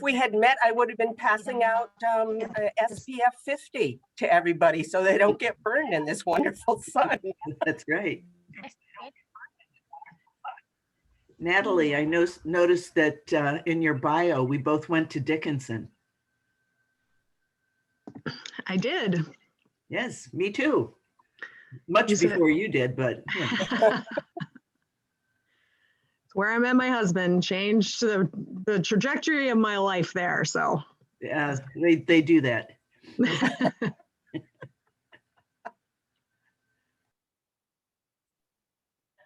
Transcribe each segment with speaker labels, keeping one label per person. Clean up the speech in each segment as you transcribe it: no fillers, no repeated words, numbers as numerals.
Speaker 1: we had met, I would have been passing out SPF 50 to everybody so they don't get burned in this wonderful sun.
Speaker 2: That's great. Natalie, I noticed that in your bio, we both went to Dickinson.
Speaker 3: I did.
Speaker 2: Yes, me too. Much before you did, but yeah.
Speaker 3: It's where I met my husband, changed the trajectory of my life there. So
Speaker 2: yeah, they do that.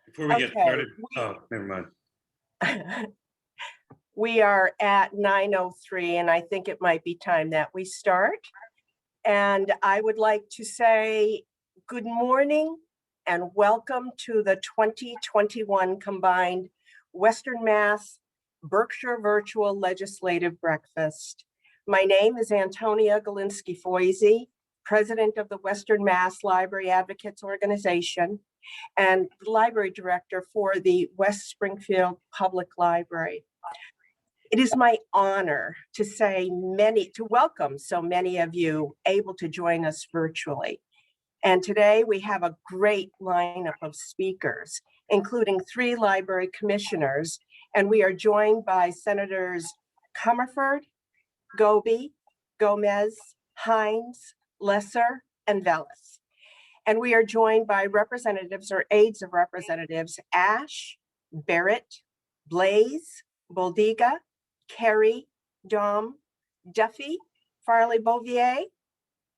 Speaker 4: Before we get started, oh, never mind.
Speaker 1: We are at 9:03, and I think it might be time that we start. And I would like to say good morning and welcome to the 2021 combined Western Mass Berkshire Virtual Legislative Breakfast. My name is Antonia Galinsky-Foisy, President of the Western Mass Library Advocates Organization and the Library Director for the West Springfield Public Library. It is my honor to welcome so many of you able to join us virtually. And today we have a great lineup of speakers, including 3 library commissioners, and we are joined by Senators Comerford, Goby, Gomez, Hines, Lesser, and Velas. And we are joined by representatives or aides of representatives Ash, Barrett, Blaze, Boldiga, Kerry, Dom, Duffy, Farley-Bouvier,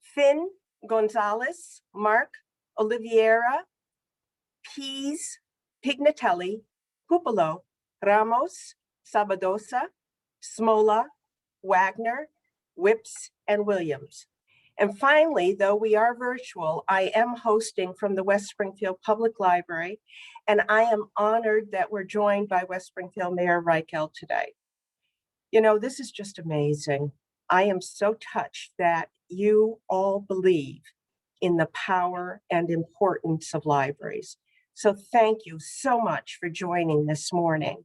Speaker 1: Finn, Gonzalez, Mark, Oliveira, Pease, Pignatelli, Pupolo, Ramos, Sabadosa, Smola, Wagner, Whips, and Williams. And finally, though we are virtual, I am hosting from the West Springfield Public Library, and I am honored that we're joined by West Springfield Mayor Reichel today. You know, this is just amazing. I am so touched that you all believe in the power and importance of libraries. So thank you so much for joining this morning.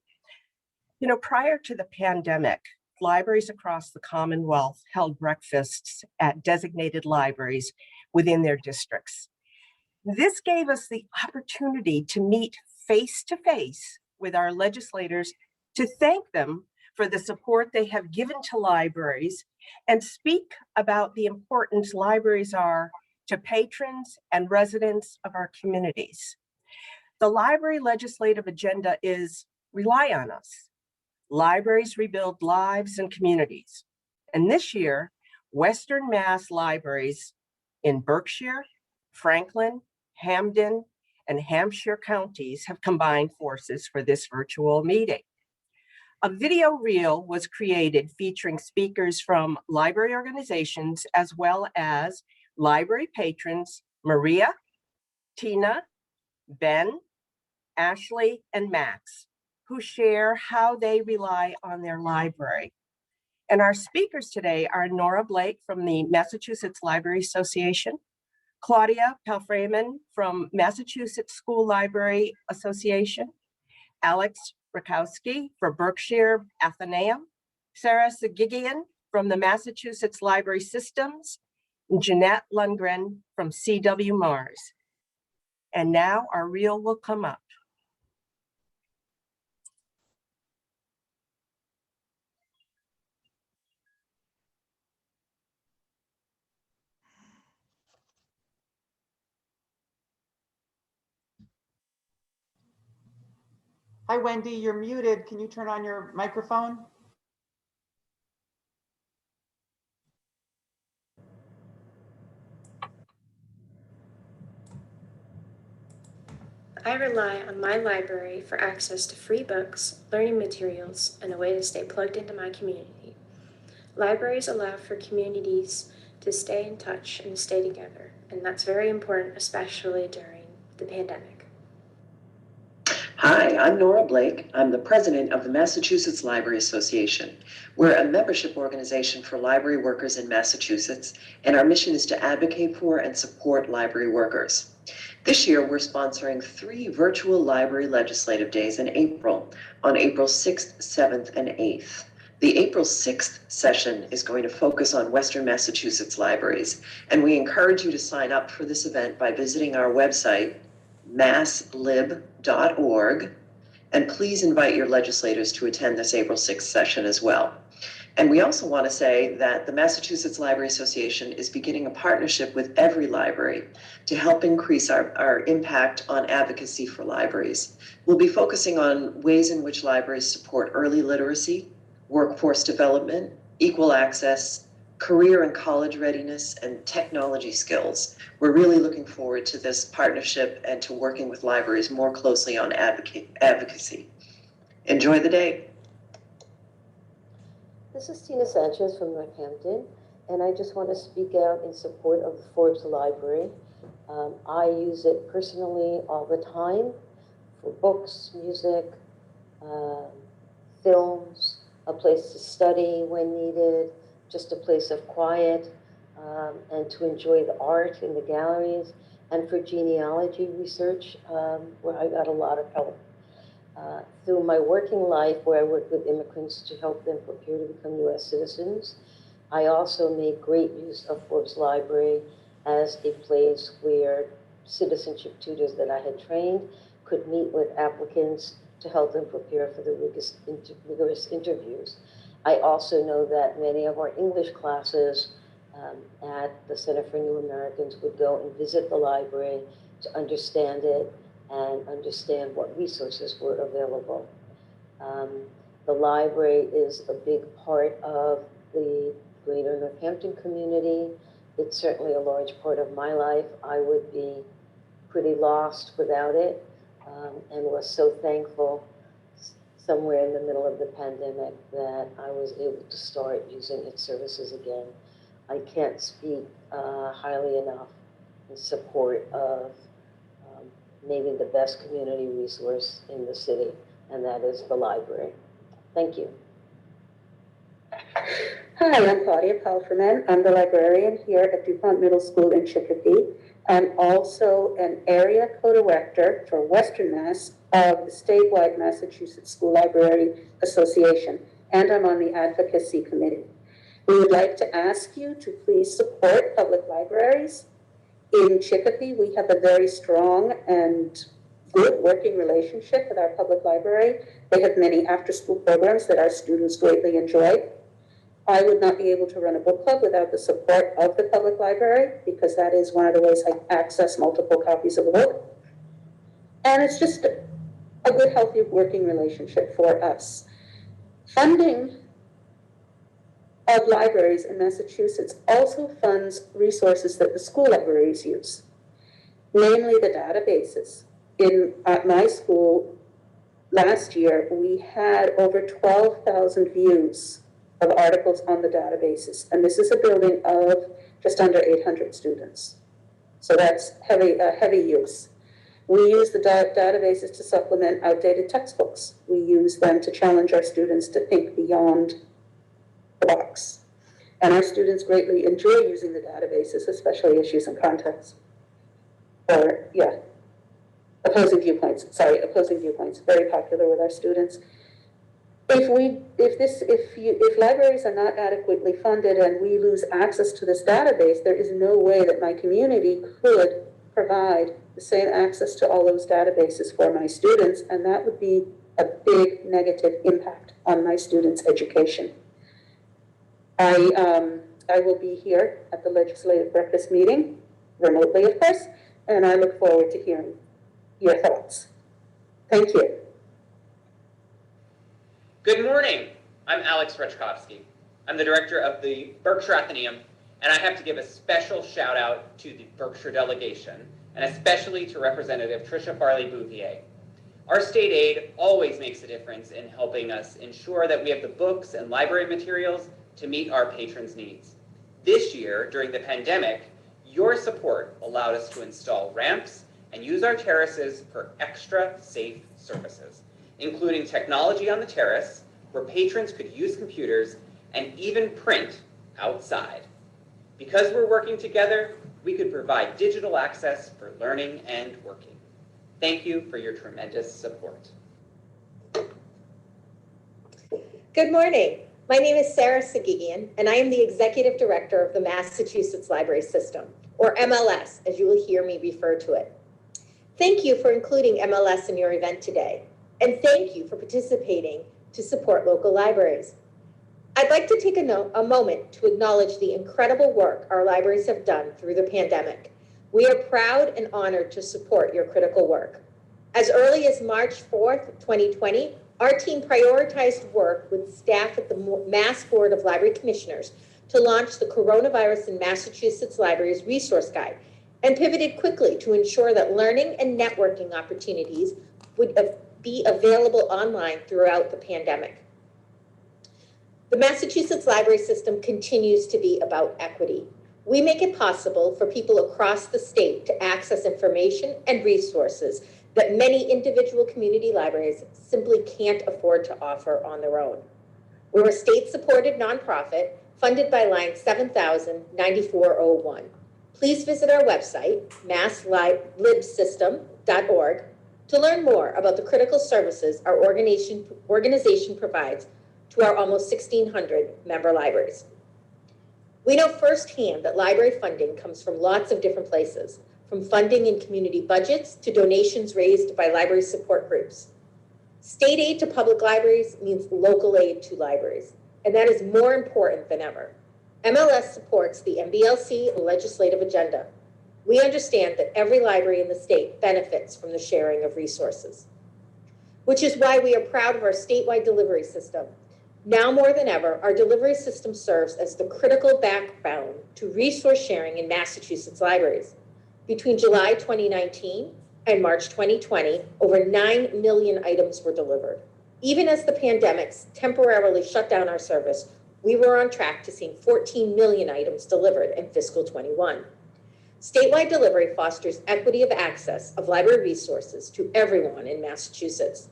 Speaker 1: You know, prior to the pandemic, libraries across the Commonwealth held breakfasts at designated libraries within their districts. This gave us the opportunity to meet face-to-face with our legislators to thank them for the support they have given to libraries and speak about the importance libraries are to patrons and residents of our communities. The library legislative agenda is rely on us. Libraries rebuild lives and communities. And this year, Western Mass libraries in Berkshire, Franklin, Hampden, and Hampshire counties have combined forces for this virtual meeting. A video reel was created featuring speakers from library organizations as well as library patrons Maria, Tina, Ben, Ashley, and Max, who share how they rely on their library. And our speakers today are Nora Blake from the Massachusetts Library Association, Claudia Palfreyman from Massachusetts School Library Association, Alex Rakowski for Berkshire Athenaeum, Sarah Sagigian from the Massachusetts Library Systems, and Jeanette Lundgren from CW Mars. And now our reel will come up.
Speaker 5: Hi, Wendy, you're muted. Can you turn on your microphone?
Speaker 6: I rely on my library for access to free books, learning materials, and a way to stay plugged into my community. Libraries allow for communities to stay in touch and stay together, and that's very important, especially during the pandemic.
Speaker 7: Hi, I'm Nora Blake. I'm the president of the Massachusetts Library Association. We're a membership organization for library workers in Massachusetts, and our mission is to advocate for and support library workers. This year, we're sponsoring 3 virtual library legislative days in April, on April 6th, 7th, and 8th. The April 6th session is going to focus on Western Massachusetts libraries, and we encourage you to sign up for this event by visiting our website, masslib.org, and please invite your legislators to attend this April 6th session as well. And we also want to say that the Massachusetts Library Association is beginning a partnership with every library to help increase our impact on advocacy for libraries. We'll be focusing on ways in which libraries support early literacy, workforce development, equal access, career and college readiness, and technology skills. We're really looking forward to this partnership and to working with libraries more closely on advocacy. Enjoy the day.
Speaker 8: This is Tina Sanchez from Northampton, and I just want to speak out in support of the Forbes Library. I use it personally all the time for books, music, films, a place to study when needed, just a place of quiet, and to enjoy the art in the galleries, and for genealogy research, where I got a lot of help. Through my working life, where I work with immigrants to help them prepare to become U.S. citizens, I also made great use of Forbes Library as a place where citizenship tutors that I had trained could meet with applicants to help them prepare for the rigorous interviews. I also know that many of our English classes at the Center for New Americans would go and visit the library to understand it and understand what resources were available. The library is a big part of the greater Northampton community. It's certainly a large part of my life. I would be pretty lost without it, and was so thankful somewhere in the middle of the pandemic that I was able to start using its services again. I can't speak highly enough in support of maybe the best community resource in the city, and that is the library. Thank you.
Speaker 9: Hi, I'm Claudia Palferman. I'm the librarian here at DuPont Middle School in Chicopee. I'm also an area co-director for Western Mass of the statewide Massachusetts School Library Association, and I'm on the advocacy committee. We would like to ask you to please support public libraries. In Chicopee, we have a very strong and good working relationship with our public library. They have many after-school programs that our students greatly enjoy. I would not be able to run a book club without the support of the public library, because that is one of the ways I access multiple copies of a book. And it's just a good, healthy working relationship for us. Funding of libraries in Massachusetts also funds resources that the school libraries use, namely the databases. At my school last year, we had over 12,000 views of articles on the databases, and this is a building of just under 800 students. So that's heavy use. We use the databases to supplement outdated textbooks. We use them to challenge our students to think beyond the box. And our students greatly enjoy using the databases, especially issues and context. Opposing viewpoints, very popular with our students. If libraries are not adequately funded and we lose access to this database, there is no way that my community could provide the same access to all those databases for my students, and that would be a big negative impact on my students' education. I will be here at the legislative breakfast meeting, remotely of course, and I look forward to hearing your thoughts. Thank you.
Speaker 10: Good morning. I'm Alex Rechkowski. I'm the director of the Berkshire Athenaeum, and I have to give a special shout out to the Berkshire delegation, and especially to Representative Tricia Farley-Bouvier. Our state aid always makes a difference in helping us ensure that we have the books and library materials to meet our patrons' needs. This year, during the pandemic, your support allowed us to install ramps and use our terraces for extra safe services, including technology on the terrace where patrons could use computers and even print outside. Because we're working together, we could provide digital access for learning and working. Thank you for your tremendous support.
Speaker 11: Good morning. My name is Sarah Sagigian, and I am the Executive Director of the Massachusetts Library System, or MLS, as you will hear me refer to it. Thank you for including MLS in your event today, and thank you for participating to support local libraries. I'd like to take a moment to acknowledge the incredible work our libraries have done through the pandemic. We are proud and honored to support your critical work. As early as March 4th, 2020, our team prioritized work with staff at the Mass Board of Library Commissioners to launch the Coronavirus in Massachusetts Libraries Resource Guide and pivoted quickly to ensure that learning and networking opportunities would be available online throughout the pandemic. The Massachusetts Library System continues to be about equity. We make it possible for people across the state to access information and resources that many individual community libraries simply can't afford to offer on their own. We're a state-supported nonprofit funded by line 7000-9401. Please visit our website, masslibsystem.org, to learn more about the critical services our organization provides to our almost 1,600 member libraries. We know firsthand that library funding comes from lots of different places, from funding in community budgets to donations raised by library support groups. State aid to public libraries means local aid to libraries, and that is more important than ever. MLS supports the MBLC legislative agenda. We understand that every library in the state benefits from the sharing of resources, which is why we are proud of our statewide delivery system. Now more than ever, our delivery system serves as the critical backbone to resource sharing in Massachusetts libraries. Between July 2019 and March 2020, over 9 million items were delivered. Even as the pandemic temporarily shut down our service, we were on track to seeing 14 million items delivered in fiscal 21. Statewide delivery fosters equity of access of library resources to everyone in Massachusetts.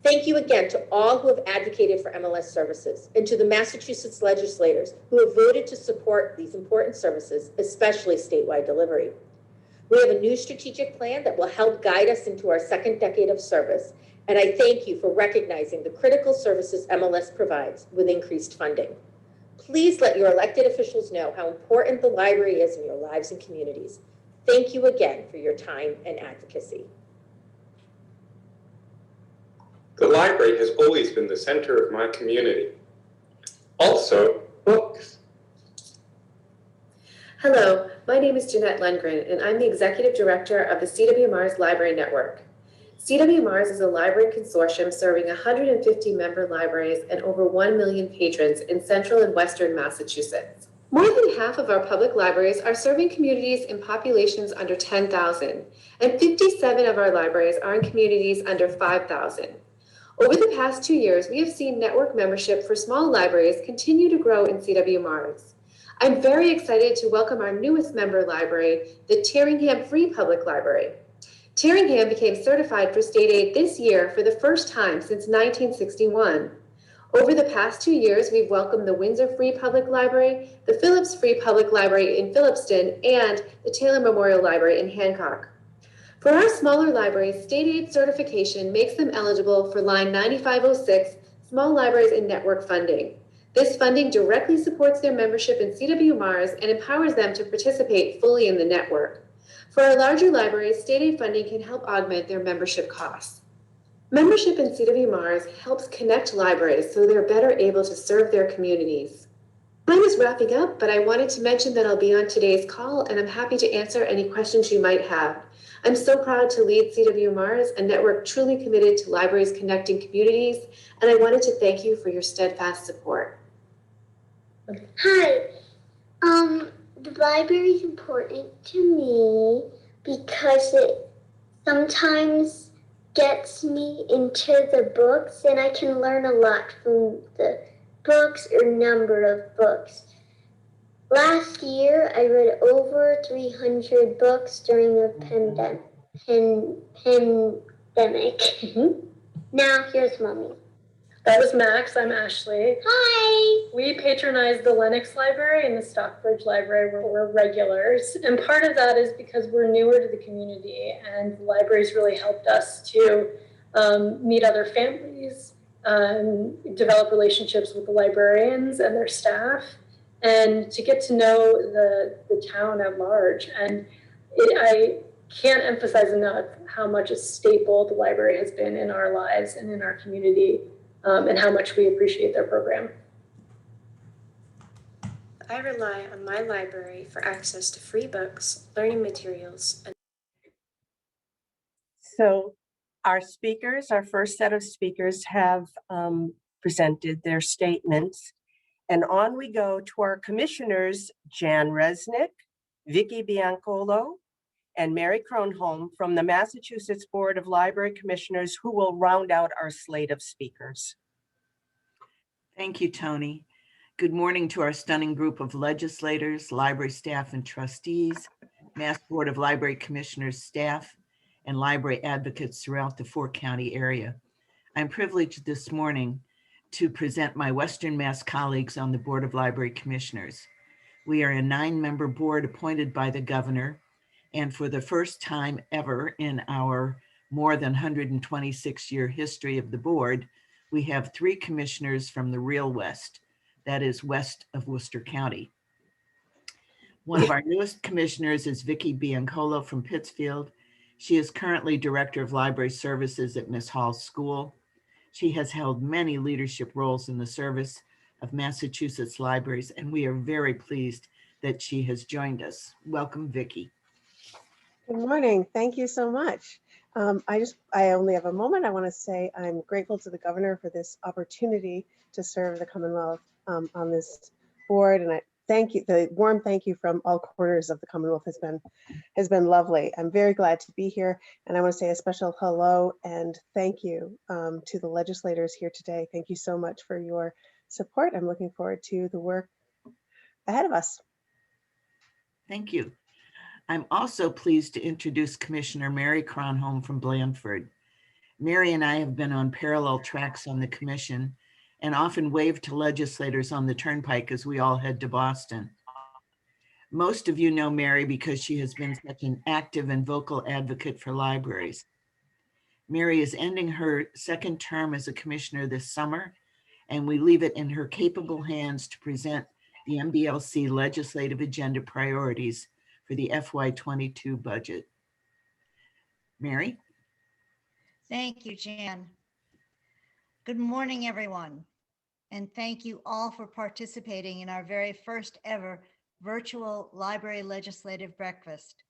Speaker 11: Thank you again to all who have advocated for MLS services and to the Massachusetts legislators who have voted to support these important services, especially statewide delivery. We have a new strategic plan that will help guide us into our second decade of service, and I thank you for recognizing the critical services MLS provides with increased funding. Please let your elected officials know how important the library is in your lives and communities. Thank you again for your time and advocacy.
Speaker 12: The library has always been the center of my community. Also, books.
Speaker 13: Hello, my name is Jeanette Lundgren, and I'm the Executive Director of the CWMR's Library Network. CWMR's is a library consortium serving 150 member libraries and over 1 million patrons in central and western Massachusetts. More than half of our public libraries are serving communities in populations under 10,000, and 57 of our libraries are in communities under 5,000. Over the past 2 years, we have seen network membership for small libraries continue to grow in CWMRs. I'm very excited to welcome our newest member library, the Tyringham Free Public Library. Tyringham became certified for state aid this year for the first time since 1961. Over the past 2 years, we've welcomed the Windsor Free Public Library, the Phillips Free Public Library in Phillipston, and the Taylor Memorial Library in Hancock. For our smaller libraries, state aid certification makes them eligible for line 9506, Small Libraries and Network Funding. This funding directly supports their membership in CWMRs and empowers them to participate fully in the network. For our larger libraries, state aid funding can help augment their membership costs. Membership in CWMRs helps connect libraries so they're better able to serve their communities. Time is wrapping up, but I wanted to mention that I'll be on today's call, and I'm happy to answer any questions you might have. I'm so proud to lead CWMRs, a network truly committed to libraries connecting communities, and I wanted to thank you for your steadfast support.
Speaker 14: Hi. The library is important to me because it sometimes gets me into the books, and I can learn a lot from the books or number of books. Last year, I read over 300 books during the pandemic. Now, here's Mommy.
Speaker 15: That was Max. I'm Ashley.
Speaker 14: Hi!
Speaker 15: We patronize the Lenox Library and the Stockbridge Library where we're regulars. And part of that is because we're newer to the community, and the libraries really helped us to meet other families develop relationships with the librarians and their staff, and to get to know the town at large. And I can't emphasize enough how much a staple the library has been in our lives and in our community, and how much we appreciate their program.
Speaker 6: I rely on my library for access to free books, learning materials, and
Speaker 1: So our speakers, our first set of speakers have presented their statements. And on we go to our commissioners, Jan Resnick, Vicky Biancolo, and Mary Kronholm from the Massachusetts Board of Library Commissioners, who will round out our slate of speakers.
Speaker 2: Thank you, Tony. Good morning to our stunning group of legislators, library staff and trustees, Mass Board of Library Commissioners staff, and library advocates throughout the 4-county area. I'm privileged this morning to present my Western Mass colleagues on the Board of Library Commissioners. We are a 9-member board appointed by the governor, and for the first time ever in our more than 126-year history of the board, we have 3 commissioners from the real West, that is west of Worcester County. One of our newest commissioners is Vicky Biancolo from Pittsfield. She is currently Director of Library Services at Miss Hall's School. She has held many leadership roles in the service of Massachusetts libraries, and we are very pleased that she has joined us. Welcome, Vicky.
Speaker 16: Good morning. Thank you so much. I only have a moment. I want to say I'm grateful to the governor for this opportunity to serve the Commonwealth on this board, and I thank you. The warm thank you from all corners of the Commonwealth has been lovely. I'm very glad to be here, and I want to say a special hello and thank you to the legislators here today. Thank you so much for your support. I'm looking forward to the work ahead of us.
Speaker 2: Thank you. I'm also pleased to introduce Commissioner Mary Kronholm from Blandford. Mary and I have been on parallel tracks on the commission and often waved to legislators on the turnpike as we all head to Boston. Most of you know Mary because she has been such an active and vocal advocate for libraries. Mary is ending her 2nd term as a commissioner this summer, and we leave it in her capable hands to present the MBLC legislative agenda priorities for the FY22 budget. Mary?
Speaker 17: Thank you, Jan. Good morning, everyone. And thank you all for participating in our very first ever virtual library legislative breakfast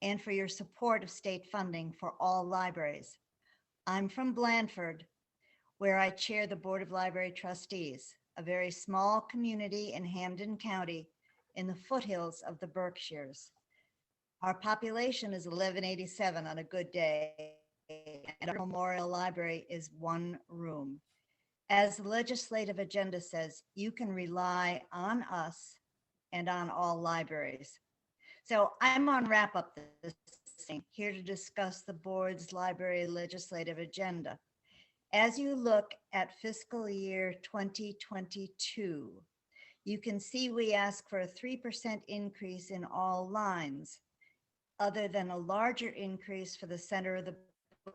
Speaker 17: and for your support of state funding for all libraries. I'm from Blandford, where I chair the Board of Library Trustees, a very small community in Hampden County in the foothills of the Berkshires. Our population is 1187 on a good day, and our memorial library is 1 room. As the legislative agenda says, you can rely on us and on all libraries. So I'm on wrap up this thing, here to discuss the board's library legislative agenda. As you look at fiscal year 2022, you can see we ask for a 3% increase in all lines, other than a larger increase for the center of the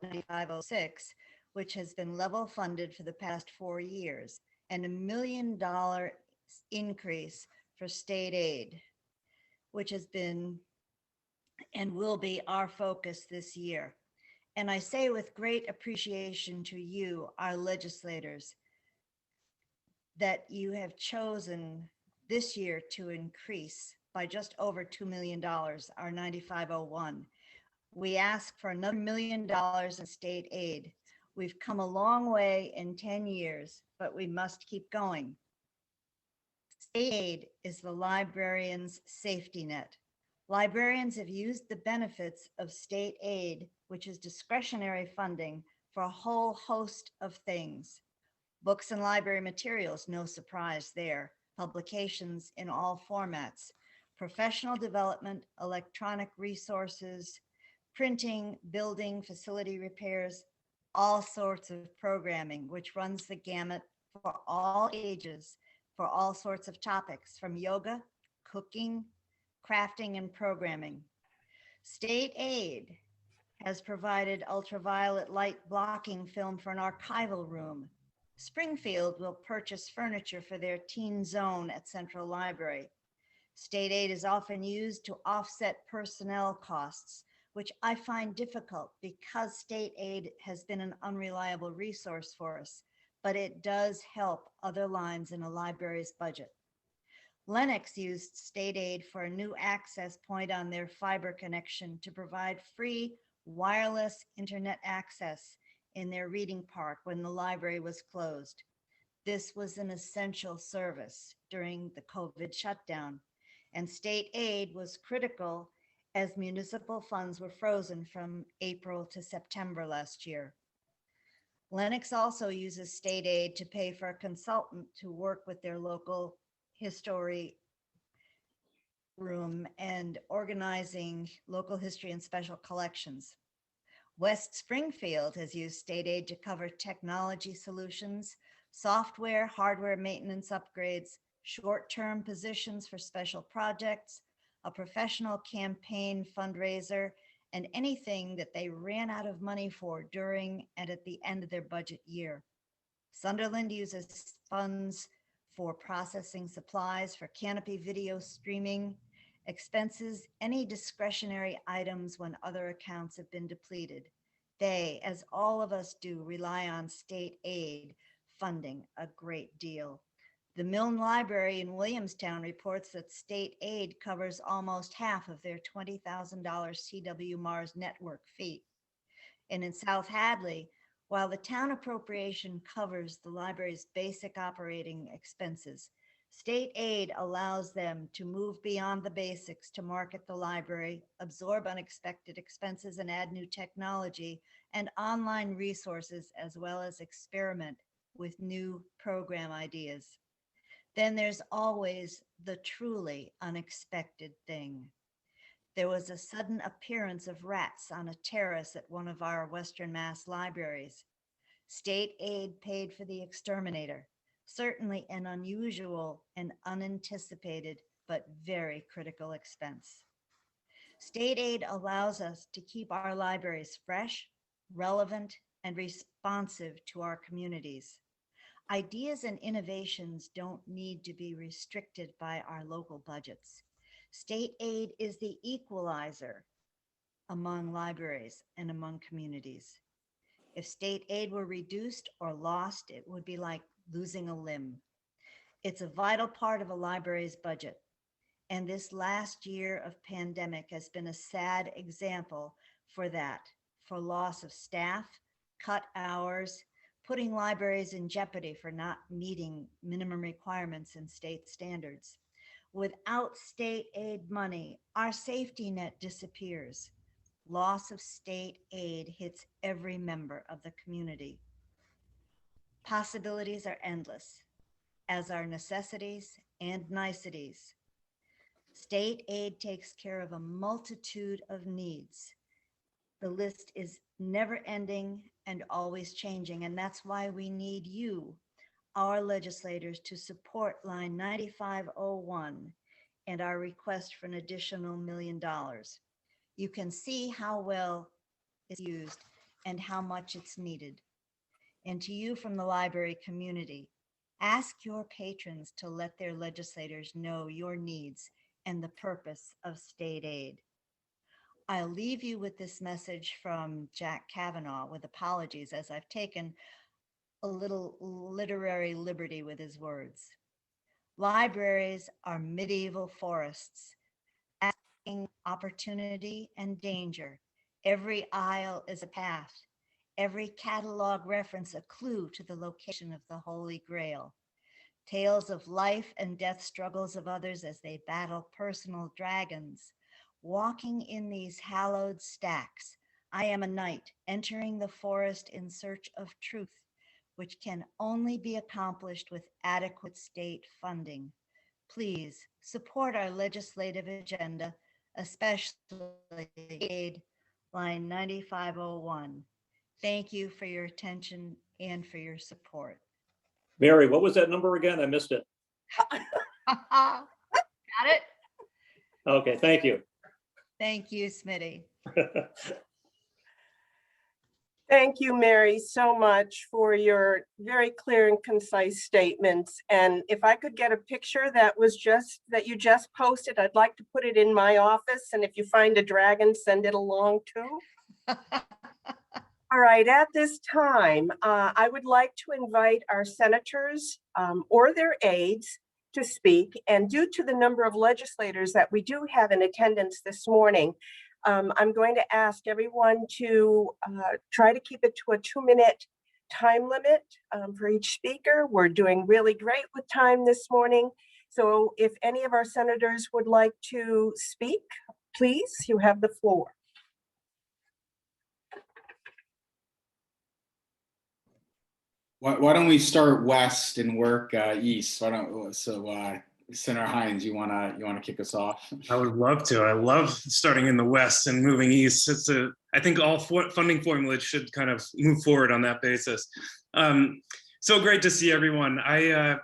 Speaker 17: 9506, which has been level funded for the past 4 years, and $1 million increase for state aid, which has been and will be our focus this year. And I say with great appreciation to you, our legislators, that you have chosen this year to increase by just over $2 million, our 9501. We ask for another $1 million in state aid. We've come a long way in 10 years, but we must keep going. State aid is the librarian's safety net. Librarians have used the benefits of state aid, which is discretionary funding, for a whole host of things. Books and library materials, no surprise there. Publications in all formats. Professional development, electronic resources, printing, building, facility repairs, all sorts of programming, which runs the gamut for all ages, for all sorts of topics, from yoga, cooking, crafting, and programming. State aid has provided ultraviolet light blocking film for an archival room, Springfield will purchase furniture for their teen zone at Central Library. State aid is often used to offset personnel costs, which I find difficult because state aid has been an unreliable resource for us, but it does help other lines in a library's budget. Lennox used state aid for a new access point on their fiber connection to provide free wireless internet access in their reading park when the library was closed. This was an essential service during the COVID shutdown, and state aid was critical as municipal funds were frozen from April to September last year. Lennox also uses state aid to pay for a consultant to work with their local history room and organizing local history and special collections. West Springfield has used state aid to cover technology solutions, software, hardware maintenance upgrades, short-term positions for special projects, a professional campaign fundraiser, and anything that they ran out of money for during and at the end of their budget year. Sunderland uses funds for processing supplies, for Canopy video streaming expenses, any discretionary items when other accounts have been depleted. They, as all of us do, rely on state aid funding a great deal. The Milne Library in Williamstown reports that state aid covers almost half of their $20,000 CW Mars network fee. And in South Hadley, while the town appropriation covers the library's basic operating expenses, state aid allows them to move beyond the basics to market the library, absorb unexpected expenses, and add new technology and online resources, as well as experiment with new program ideas. Then there's always the truly unexpected thing. There was a sudden appearance of rats on a terrace at one of our Western Mass libraries. State aid paid for the exterminator, certainly an unusual and unanticipated, but very critical expense. State aid allows us to keep our libraries fresh, relevant, and responsive to our communities. Ideas and innovations don't need to be restricted by our local budgets. State aid is the equalizer among libraries and among communities. If state aid were reduced or lost, it would be like losing a limb. It's a vital part of a library's budget. And this last year of pandemic has been a sad example for that, for loss of staff, cut hours, putting libraries in jeopardy for not meeting minimum requirements and state standards. Without state aid money, our safety net disappears. Loss of state aid hits every member of the community. Possibilities are endless, as are necessities and niceties. State aid takes care of a multitude of needs. The list is never ending and always changing, and that's why we need you, our legislators, to support line 9501 and our request for an additional $1 million. You can see how well it's used and how much it's needed. And to you from the library community, ask your patrons to let their legislators know your needs and the purpose of state aid. I'll leave you with this message from Jack Kavanaugh with apologies, as I've taken a little literary liberty with his words. Libraries are medieval forests, asking opportunity and danger. Every aisle is a path. Every catalog reference a clue to the location of the Holy Grail. Tales of life and death struggles of others as they battle personal dragons. Walking in these hallowed stacks, I am a knight entering the forest in search of truth, which can only be accomplished with adequate state funding. Please support our legislative agenda, especially aid line 9501. Thank you for your attention and for your support.
Speaker 18: Mary, what was that number again? I missed it.
Speaker 17: Got it?
Speaker 18: Okay, thank you.
Speaker 17: Thank you, Smitty.
Speaker 1: Thank you, Mary, so much for your very clear and concise statements. And if I could get a picture that you just posted, I'd like to put it in my office. And if you find a dragon, send it along too. All right, at this time, I would like to invite our senators or their aides to speak. And due to the number of legislators that we do have in attendance this morning, I'm going to ask everyone to try to keep it to a 2-minute time limit for each speaker. We're doing really great with time this morning. So if any of our senators would like to speak, please, you have the floor.
Speaker 19: Why don't we start west and work east? Senator Hines, you wanna kick us off?
Speaker 4: I would love to. I love starting in the west and moving east. I think all funding formulas should kind of move forward on that basis. So great to see everyone. I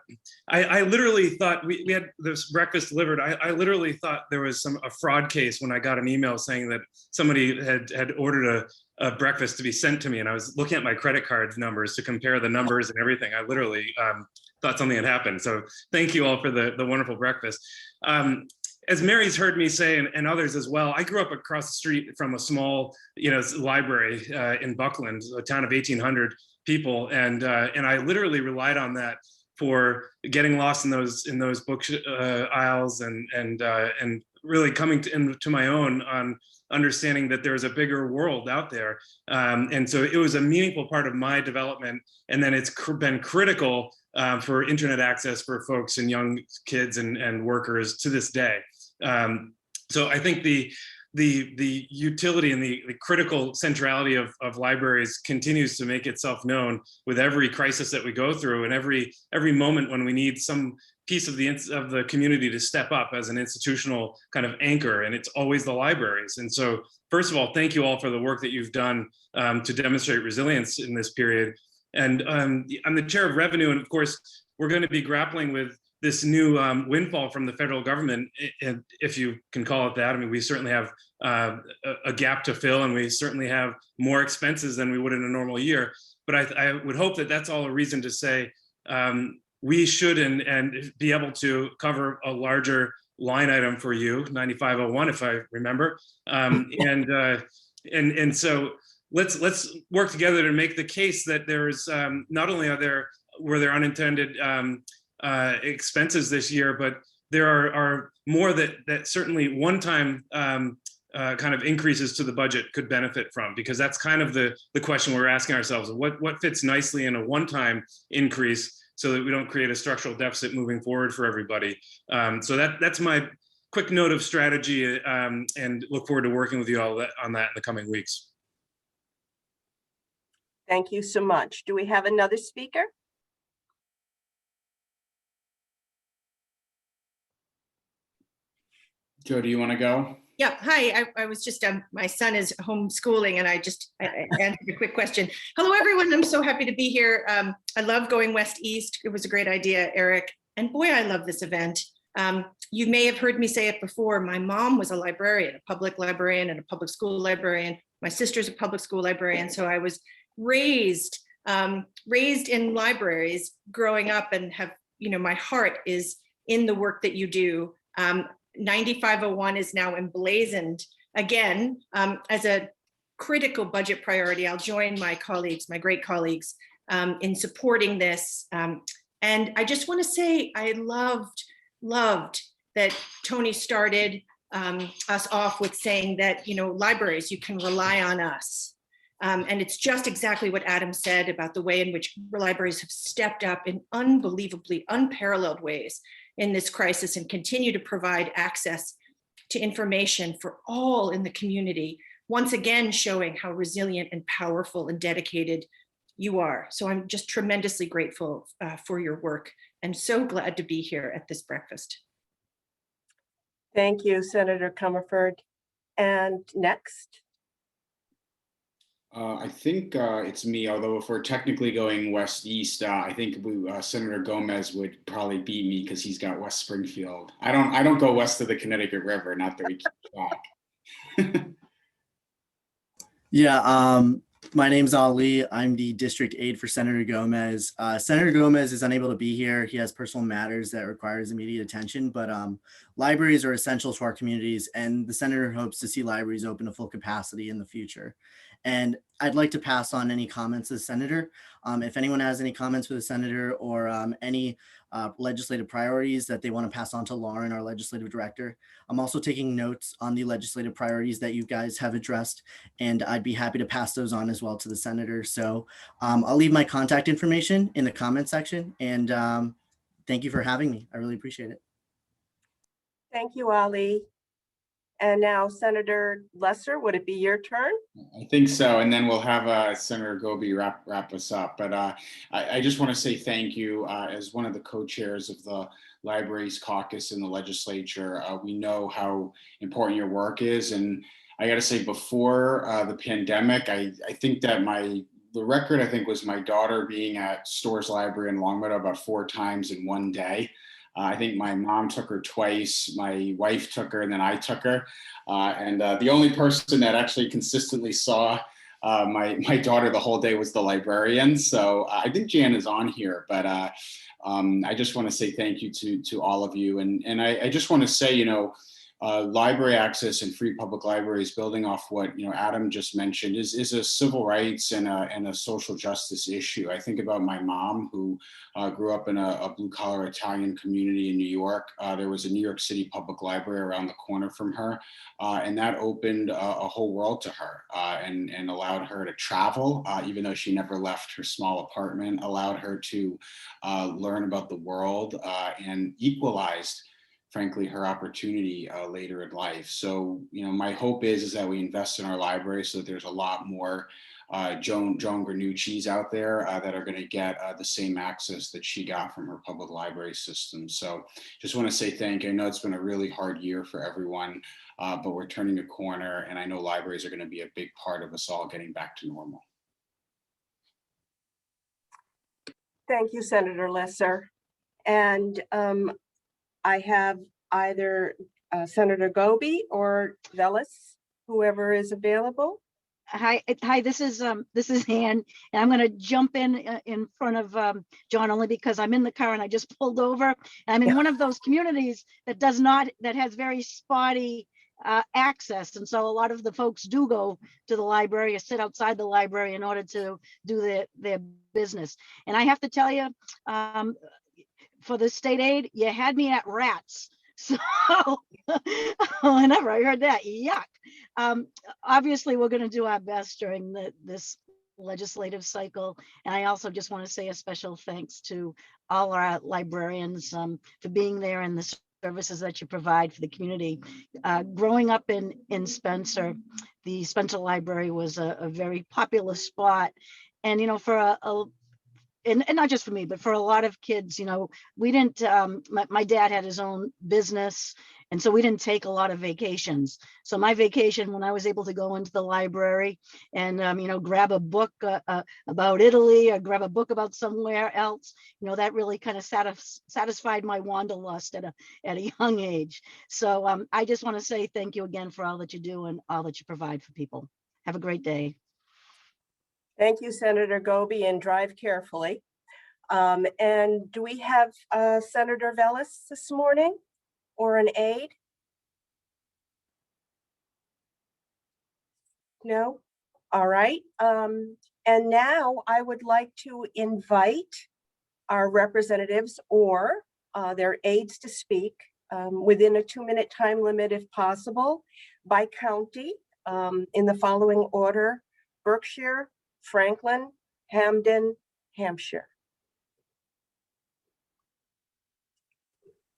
Speaker 4: literally thought we had this breakfast delivered. I literally thought there was a fraud case when I got an email saying that somebody had ordered a breakfast to be sent to me, and I was looking at my credit card numbers to compare the numbers and everything. I literally thought something had happened. So thank you all for the wonderful breakfast. As Mary's heard me say, and others as well, I grew up across the street from a small, library in Buckland, a town of 1,800 people, and I literally relied on that for getting lost in those book aisles and really coming to my own on understanding that there's a bigger world out there. And so it was a meaningful part of my development. And then it's been critical for internet access for folks and young kids and workers to this day. So I think the utility and the critical centrality of libraries continues to make itself known with every crisis that we go through and every moment when we need some piece of the community to step up as an institutional kind of anchor, and it's always the libraries. And so first of all, thank you all for the work that you've done to demonstrate resilience in this period. And I'm the chair of revenue, and of course, we're going to be grappling with this new windfall from the federal government, if you can call it that. I mean, we certainly have a gap to fill, and we certainly have more expenses than we would in a normal year. But I would hope that that's all a reason to say we should and be able to cover a larger line item for you, 9501, if I remember. And so let's work together to make the case that there's not only were there unintended expenses this year, but there are more that certainly one-time kind of increases to the budget could benefit from, because that's kind of the question we're asking ourselves: what fits nicely in a one-time increase so that we don't create a structural deficit moving forward for everybody. So that's my quick note of strategy, and look forward to working with you all on that in the coming weeks.
Speaker 1: Thank you so much. Do we have another speaker?
Speaker 19: Joe, do you want to go?
Speaker 20: Yeah, hi, I was just, my son is homeschooling and I answered a quick question. Hello, everyone, I'm so happy to be here. I love going west-east. It was a great idea, Eric. And boy, I love this event. You may have heard me say it before. My mom was a librarian, a public librarian and a public school librarian. My sister's a public school librarian. So I was raised in libraries growing up, and have, my heart is in the work that you do. 9501 is now emblazoned again as a critical budget priority. I'll join my colleagues, my great colleagues, in supporting this. And I just want to say I loved that Tony started us off with saying that, libraries, you can rely on us. And it's just exactly what Adam said about the way in which libraries have stepped up in unbelievably unparalleled ways in this crisis and continue to provide access to information for all in the community, once again showing how resilient and powerful and dedicated you are. So I'm just tremendously grateful for your work and so glad to be here at this breakfast.
Speaker 1: Thank you, Senator Comerford. And next.
Speaker 19: I think it's me, although if we're technically going west-east, I think Senator Gomez would probably beat me because he's got West Springfield. I don't go west of the Connecticut River, not that we keep track.
Speaker 21: Yeah, My name's Ali. I'm the district aide for Senator Gomez. Senator Gomez is unable to be here. He has personal matters that requires immediate attention, but libraries are essential to our communities, and the senator hopes to see libraries open to full capacity in the future. And I'd like to pass on any comments to the senator. If anyone has any comments for the senator or any legislative priorities that they want to pass on to Lauren, our legislative director. I'm also taking notes on the legislative priorities that you guys have addressed, and I'd be happy to pass those on as well to the senator. So I'll leave my contact information in the comment section, and thank you for having me. I really appreciate it.
Speaker 1: Thank you, Ali. And now Senator Lesser, would it be your turn?
Speaker 19: I think so, and then we'll have Senator Goby wrap us up. But I just want to say thank you as one of the co-chairs of the Libraries Caucus in the legislature. We know how important your work is, and I got to say, before the pandemic, I think that the record I think was my daughter being at Storrs Library in Longmeadow about 4 times in one day. I think my mom took her twice, my wife took her, and then I took her. And the only person that actually consistently saw my daughter the whole day was the librarian. So I think Jan is on here, but I just want to say thank you to all of you. And I just want to say, library access and free public libraries, building off what Adam just mentioned, is a civil rights and a social justice issue. I think about my mom, who grew up in a blue-collar Italian community in New York. There was a New York City public library around the corner from her, and that opened a whole world to her and allowed her to travel, even though she never left her small apartment, allowed her to learn about the world and equalized, frankly, her opportunity later in life. So, my hope is that we invest in our library so that there's a lot more Joan Granucci's out there that are going to get the same access that she got from her public library system. So just want to say thank you. I know it's been a really hard year for everyone, but we're turning a corner, and I know libraries are going to be a big part of us all getting back to normal.
Speaker 1: Thank you, Senator Lesser. And I have either Senator Goby or Velis, whoever is available.
Speaker 22: Hi, this is Ann, and I'm going to jump in front of John only because I'm in the car and I just pulled over. And I'm in one of those communities that has very spotty access, and so a lot of the folks do go to the library or sit outside the library in order to do their business. And I have to tell you, for the state aid, you had me at rats. So whenever I heard that, yuck. Obviously, we're going to do our best during this legislative cycle. And I also just want to say a special thanks to all our librarians for being there and the services that you provide for the community. Growing up in Spencer, the Spencer Library was a very popular spot. And, for and not just for me, but for a lot of kids, we didn't, my dad had his own business, and so we didn't take a lot of vacations. So my vacation, when I was able to go into the library and, grab a book about Italy or grab a book about somewhere else, that really kind of satisfied my wanderlust at a young age. So I just want to say thank you again for all that you do and all that you provide for people. Have a great day.
Speaker 1: Thank you, Senator Goby, and drive carefully. And do we have Senator Velis this morning or an aide? No? All right. And now I would like to invite our representatives or their aides to speak within a 2-minute time limit if possible, by county, in the following order: Berkshire, Franklin, Hamden, Hampshire.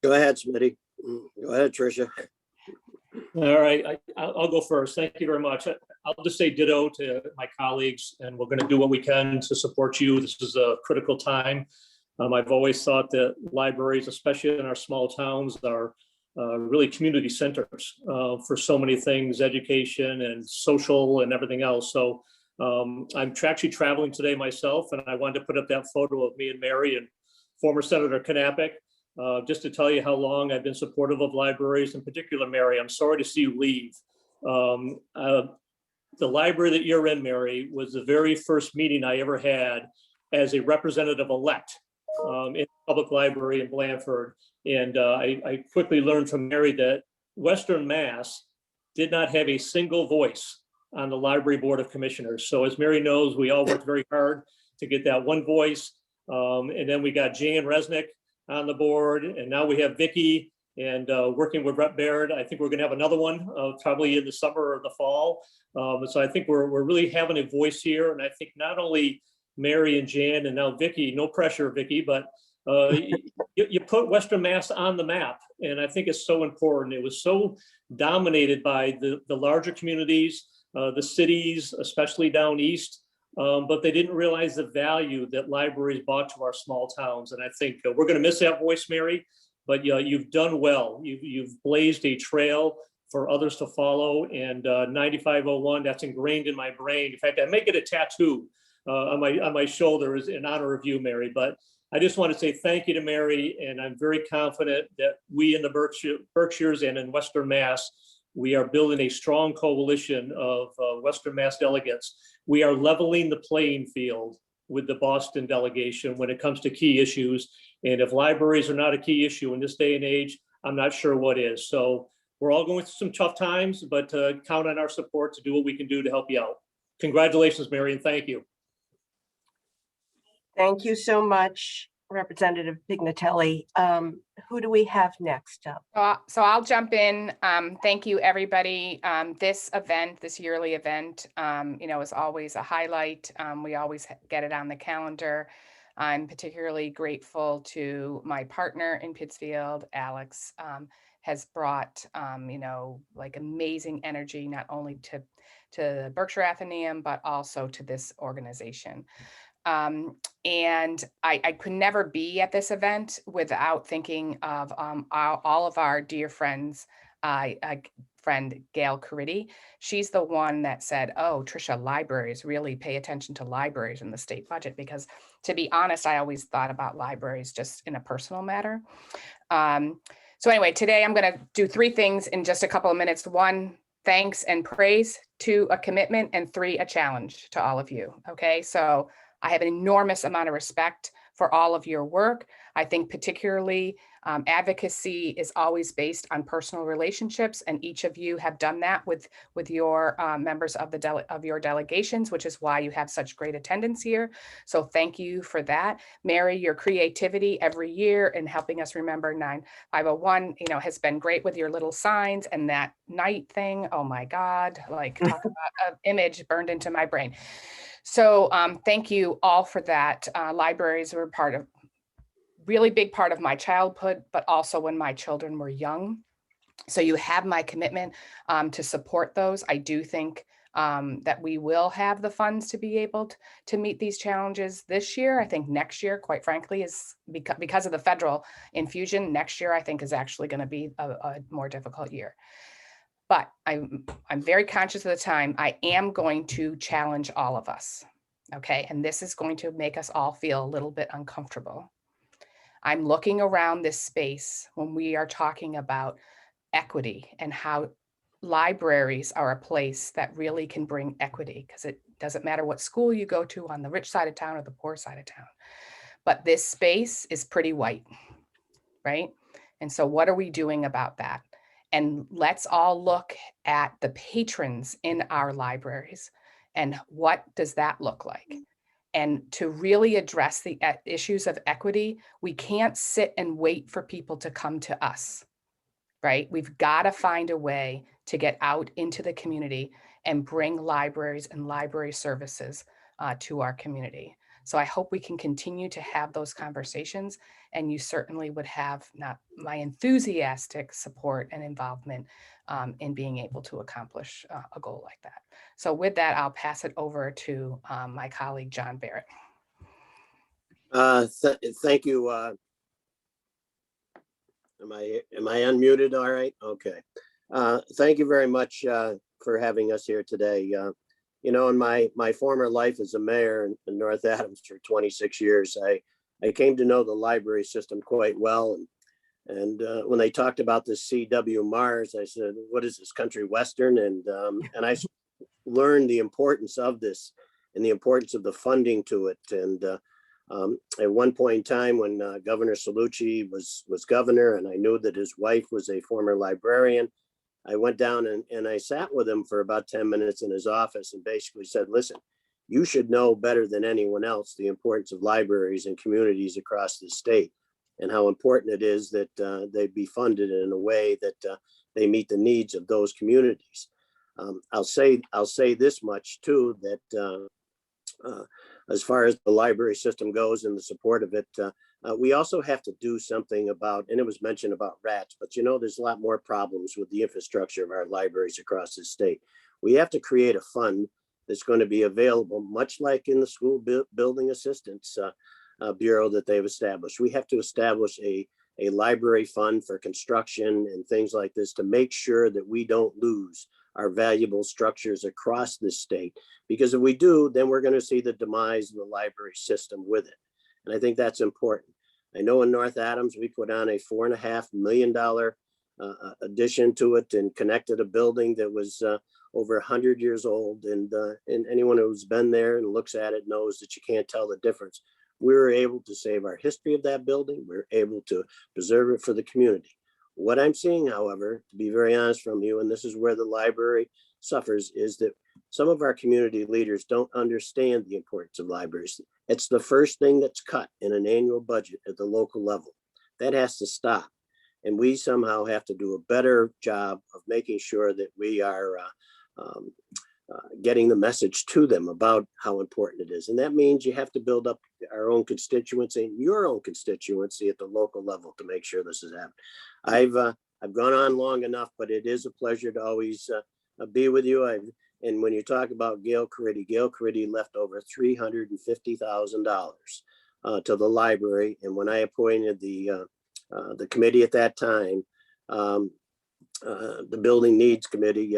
Speaker 23: Go ahead, Smitty. Go ahead, Tricia.
Speaker 18: All right, I'll go first. Thank you very much. I'll just say ditto to my colleagues, and we're going to do what we can to support you. This is a critical time. I've always thought that libraries, especially in our small towns, are really community centers for so many things, education and social and everything else. So I'm actually traveling today myself, and I wanted to put up that photo of me and Mary and former Senator Knappich, just to tell you how long I've been supportive of libraries. In particular, Mary, I'm sorry to see you leave. the library that you're in, Mary, was the very first meeting I ever had as a representative elect in the public library in Blandford. And I quickly learned from Mary that Western Mass did not have a single voice on the library board of commissioners. So as Mary knows, we all worked very hard to get that one voice. And then we got Jan Resnick on the board, and now we have Vicky, and working with Rep Baird. I think we're gonna have another one probably in the summer or the fall. So I think we're really having a voice here. And I think not only Mary and Jan and now Vicky, no pressure, Vicky, but you put Western Mass on the map. And I think it's so important. It was so dominated by the larger communities, the cities, especially down east, but they didn't realize the value that libraries brought to our small towns. And I think we're gonna miss that voice, Mary, but you've done well. You've blazed a trail for others to follow, and 9501, that's ingrained in my brain. In fact, I may get a tattoo on my shoulder in honor of you, Mary. But I just want to say thank you to Mary, and I'm very confident that we in the Berkshires and in Western Mass, we are building a strong coalition of Western Mass delegates. We are leveling the playing field with the Boston delegation when it comes to key issues. And if libraries are not a key issue in this day and age, I'm not sure what is. So we're all going through some tough times, but count on our support to do what we can do to help you out. Congratulations, Mary, and thank you.
Speaker 1: Thank you so much, Representative Pignatelli. Who do we have next up?
Speaker 3: So I'll jump in. Thank you, everybody. This event, this yearly event, is always a highlight. We always get it on the calendar. I'm particularly grateful to my partner in Pittsfield, Alex, has brought, amazing energy, not only to the Berkshire Athenaeum, but also to this organization. And I could never be at this event without thinking of all of our dear friends, friend Gail Caridi. She's the one that said, oh, Tricia, libraries, really pay attention to libraries in the state budget, because to be honest, I always thought about libraries just in a personal matter. So anyway, today I'm going to do 3 things in just a couple of minutes. 1, thanks and praise. 2, a commitment, and 3, a challenge to all of you. Okay, so I have an enormous amount of respect for all of your work. I think particularly advocacy is always based on personal relationships, and each of you have done that with your members of your delegations, which is why you have such great attendance here. So thank you for that. Mary, your creativity every year in helping us remember 9501, has been great with your little signs and that night thing. Oh my God, like talk about an image burned into my brain. So thank you all for that. Libraries were really big part of my childhood, but also when my children were young. So you have my commitment to support those. I do think that we will have the funds to be able to meet these challenges this year. I think next year, quite frankly, is because of the federal infusion, next year I think is actually going to be a more difficult year. But I'm very conscious of the time. I am going to challenge all of us, okay? And this is going to make us all feel a little bit uncomfortable. I'm looking around this space when we are talking about equity and how libraries are a place that really can bring equity, because it doesn't matter what school you go to on the rich side of town or the poor side of town. But this space is pretty white, right? And so what are we doing about that? And let's all look at the patrons in our libraries and what does that look like? And to really address the issues of equity, we can't sit and wait for people to come to us, right? We've got to find a way to get out into the community and bring libraries and library services to our community. So I hope we can continue to have those conversations, and you certainly would have my enthusiastic support and involvement in being able to accomplish a goal like that. So with that, I'll pass it over to my colleague, John Barrett.
Speaker 23: Thank you. Am I unmuted? All right. Okay. Thank you very much for having us here today. In my former life as a mayor in North Adams for 26 years, I came to know the library system quite well. And when they talked about the CW Mars, I said, "What is this, country western?" And I learn the importance of this and the importance of the funding to it. And at one point in time when Governor Cellucci was governor, and I knew that his wife was a former librarian, I went down and I sat with him for about 10 minutes in his office and basically said, listen, you should know better than anyone else the importance of libraries and communities across the state and how important it is that they be funded in a way that they meet the needs of those communities. I'll say this much too, that as far as the library system goes and the support of it, we also have to do something about, and it was mentioned about rats, but you know, there's a lot more problems with the infrastructure of our libraries across the state. We have to create a fund that's going to be available, much like in the school building assistance bureau that they've established. We have to establish a library fund for construction and things like this to make sure that we don't lose our valuable structures across the state. Because if we do, then we're going to see the demise of the library system with it. And I think that's important. I know in North Adams, we put on a $4.5 million addition to it and connected a building that was over 100 years old. And anyone who's been there and looks at it knows that you can't tell the difference. We were able to save our history of that building. We're able to preserve it for the community. What I'm seeing, however, to be very honest from you, and this is where the library suffers, is that some of our community leaders don't understand the importance of libraries. It's the first thing that's cut in an annual budget at the local level. That has to stop. And we somehow have to do a better job of making sure that we are getting the message to them about how important it is. And that means you have to build up our own constituency, your own constituency at the local level to make sure this is happening. I've gone on long enough, but it is a pleasure to always be with you. And when you talk about Gail Caridi left over $350,000 to the library. And when I appointed the committee at that time, the Building Needs Committee,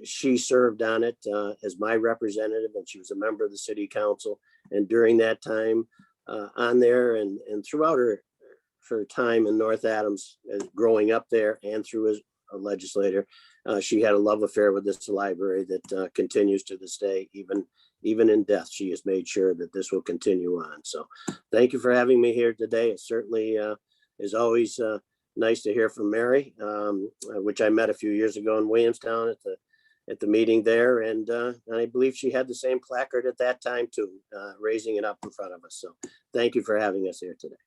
Speaker 23: she served on it as my representative, and she was a member of the city council. And during that time on there and throughout her time in North Adams, growing up there and through as a legislator, she had a love affair with this library that continues to this day. Even in death, she has made sure that this will continue on. So thank you for having me here today. It certainly is always nice to hear from Mary, which I met a few years ago in Williamstown at the meeting there. And I believe she had the same placard at that time too, raising it up in front of us. So thank you for having us here today.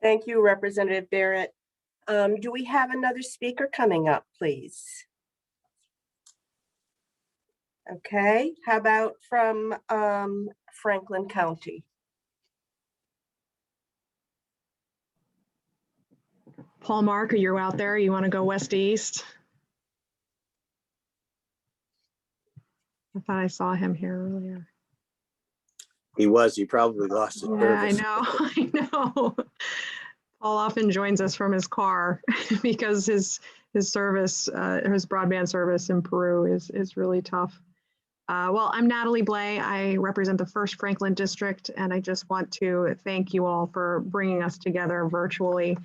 Speaker 1: Thank you, Representative Barrett. Do we have another speaker coming up, please? Okay, how about from Franklin County?
Speaker 5: Paul Mark, are you out there? You want to go west to east? I thought I saw him here earlier.
Speaker 23: He probably lost his service.
Speaker 5: I know, I know. Paul often joins us from his car because his service, his broadband service in Peru is really tough. Well, I'm Natalie Blay. I represent the 1st Franklin District, and I just want to thank you all for bringing us together virtually.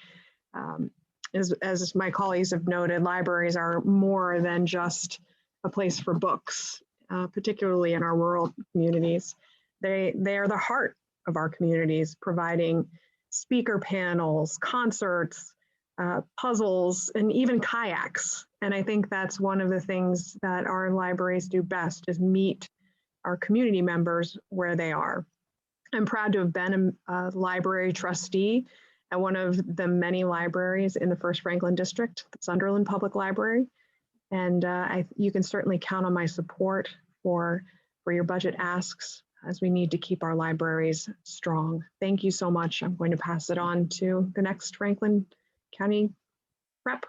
Speaker 5: As my colleagues have noted, libraries are more than just a place for books, particularly in our rural communities. They are the heart of our communities, providing speaker panels, concerts, puzzles, and even kayaks. And I think that's one of the things that our libraries do best, is meet our community members where they are. I'm proud to have been a library trustee at one of the many libraries in the 1st Franklin District, the Sunderland Public Library. And you can certainly count on my support for your budget asks, as we need to keep our libraries strong. Thank you so much. I'm going to pass it on to the next Franklin County rep.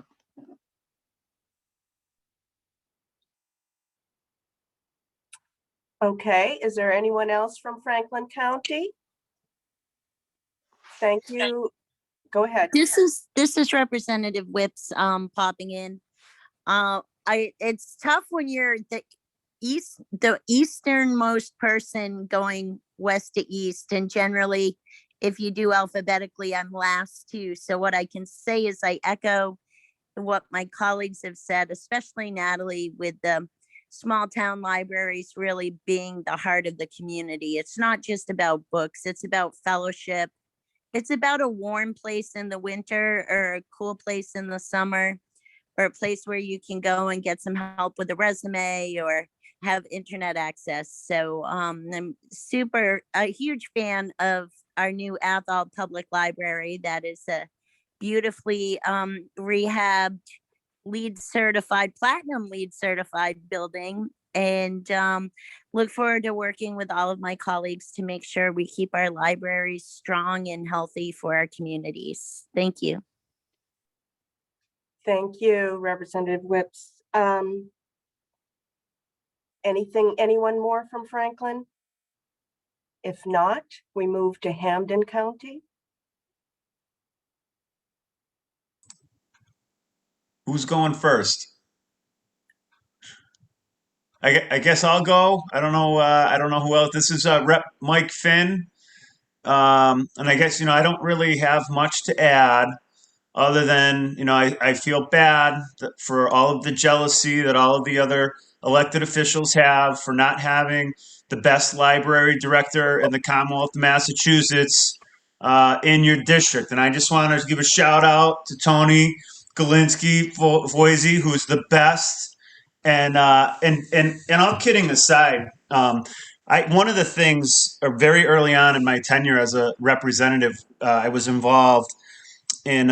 Speaker 1: Okay, is there anyone else from Franklin County? Thank you. Go ahead.
Speaker 7: This is Representative Whips popping in. It's tough when you're the easternmost person going west to east, and generally if you do alphabetically, I'm last too. So what I can say is I echo what my colleagues have said, especially Natalie, with the small town libraries really being the heart of the community. It's not just about books, it's about fellowship. It's about a warm place in the winter or a cool place in the summer, or a place where you can go and get some help with a resume or have internet access. So I'm a huge fan of our new Athol Public Library. That is a beautifully rehabbed, platinum LEED certified building. And look forward to working with all of my colleagues to make sure we keep our libraries strong and healthy for our communities. Thank you.
Speaker 1: Thank you, Representative Whips. Anyone more from Franklin? If not, we move to Hampden County.
Speaker 8: Who's going first? I guess I'll go. I don't know. I don't know who else. This is Rep Mike Finn. And I guess, I don't really have much to add other than, I feel bad for all of the jealousy that all of the other elected officials have for not having the best library director in the Commonwealth of Massachusetts in your district. And I just want to give a shout out to Tony Galinsky Voisey, who's the best. And all kidding aside, one of the things very early on in my tenure as a representative, I was involved in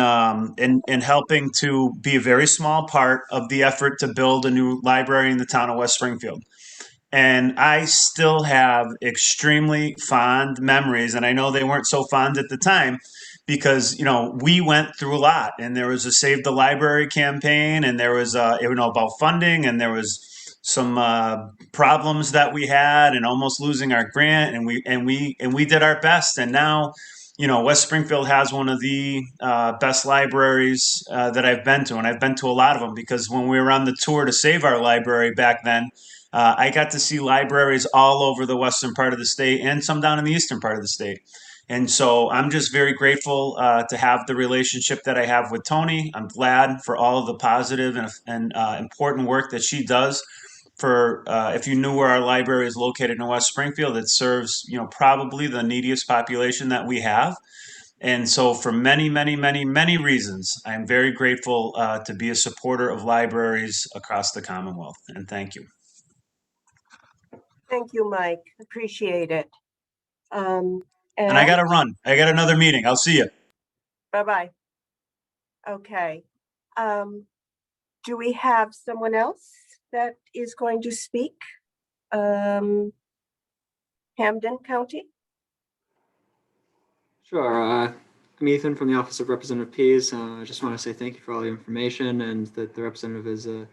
Speaker 8: helping to be a very small part of the effort to build a new library in the town of West Springfield. And I still have extremely fond memories, and I know they weren't so fond at the time because, we went through a lot, and there was a Save the Library campaign, and there was, about funding, and there was some problems that we had and almost losing our grant, and we did our best. And now, West Springfield has one of the best libraries that I've been to, and I've been to a lot of them because when we were on the tour to save our library back then, I got to see libraries all over the western part of the state and some down in the eastern part of the state. And so I'm just very grateful to have the relationship that I have with Tony. I'm glad for all of the positive and important work that she does. For if you knew where our library is located in West Springfield, it serves probably the neediest population that we have. And so for many, many, many, many reasons, I'm very grateful to be a supporter of libraries across the Commonwealth. And thank you.
Speaker 1: Thank you, Mike. Appreciate it.
Speaker 8: And I got to run. I got another meeting. I'll see you.
Speaker 1: Bye-bye. Okay. Do we have someone else that is going to speak? Hampden County?
Speaker 9: Sure. I'm Ethan from the Office of Representative Pease. I just want to say thank you for all the information and that the representative is a